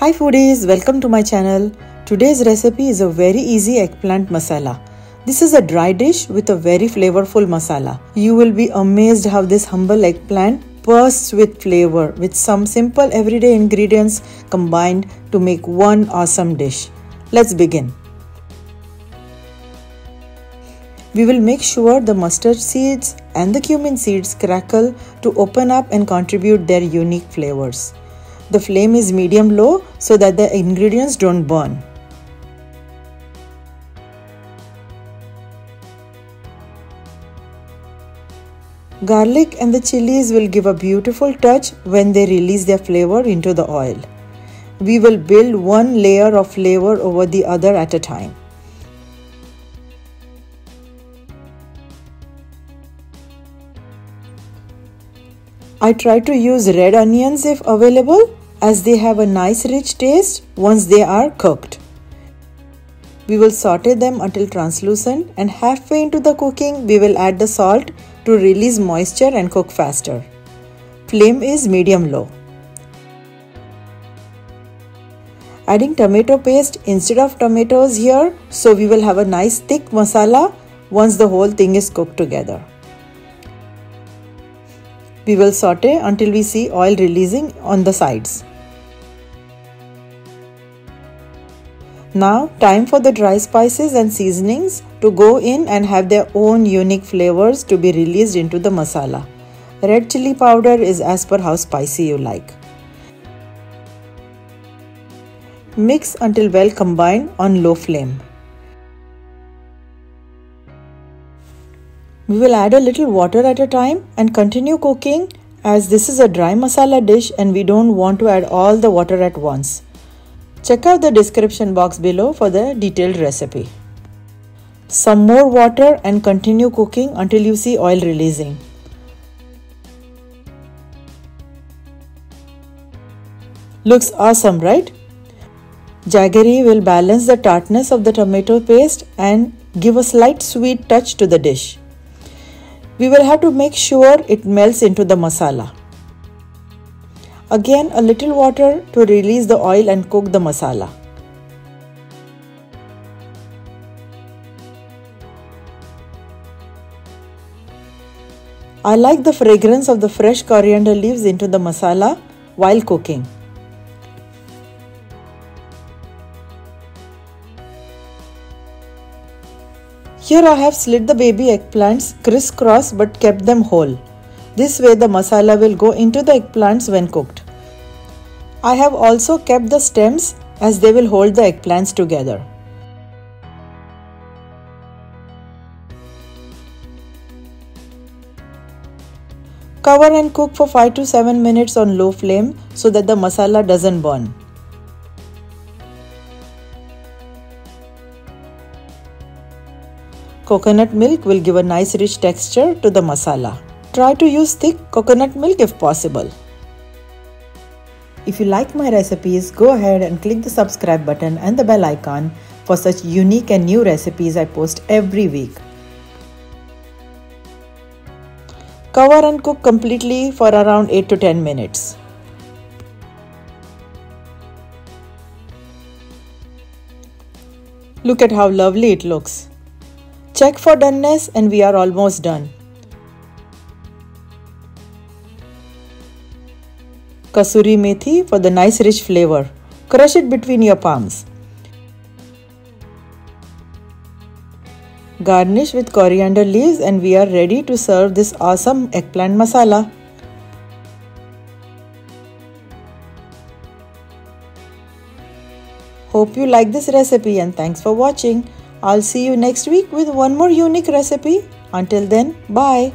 Hi foodies, welcome to my channel. Today's recipe is a very easy eggplant masala. This is a dry dish with a very flavorful masala. You will be amazed how this humble eggplant bursts with flavor with some simple everyday ingredients combined to make one awesome dish. Let's begin. We will make sure the mustard seeds and the cumin seeds crackle to open up and contribute their unique flavors. The flame is medium-low so that the ingredients don't burn. Garlic and the chilies will give a beautiful touch when they release their flavor into the oil. We will build one layer of flavor over the other at a time. I try to use red onions if available, as they have a nice rich taste once they are cooked. We will saute them until translucent, and halfway into the cooking we will add the salt to release moisture and cook faster. Flame is medium-low. Adding tomato paste instead of tomatoes here, so we will have a nice thick masala once the whole thing is cooked together. We will saute until we see oil releasing on the sides. Now, time for the dry spices and seasonings to go in and have their own unique flavors to be released into the masala. Red chili powder is as per how spicy you like. Mix until well combined on low flame. We will add a little water at a time and continue cooking, as this is a dry masala dish and we don't want to add all the water at once. Check out the description box below for the detailed recipe. Some more water and continue cooking until you see oil releasing. Looks awesome, right? Jaggery will balance the tartness of the tomato paste and give a slight sweet touch to the dish. We will have to make sure it melts into the masala. Again, a little water to release the oil and cook the masala. I like the fragrance of the fresh coriander leaves into the masala while cooking. Here I have slit the baby eggplants crisscross but kept them whole. This way the masala will go into the eggplants when cooked. I have also kept the stems as they will hold the eggplants together. Cover and cook for 5 to 7 minutes on low flame so that the masala doesn't burn. Coconut milk will give a nice rich texture to the masala. Try to use thick coconut milk if possible. If you like my recipes, go ahead and click the subscribe button and the bell icon for such unique and new recipes I post every week. Cover and cook completely for around 8 to 10 minutes. Look at how lovely it looks. Check for doneness and we are almost done. Kasuri methi for the nice rich flavor. Crush it between your palms. Garnish with coriander leaves and we are ready to serve this awesome eggplant masala. Hope you like this recipe and thanks for watching. I'll see you next week with one more unique recipe. Until then, bye.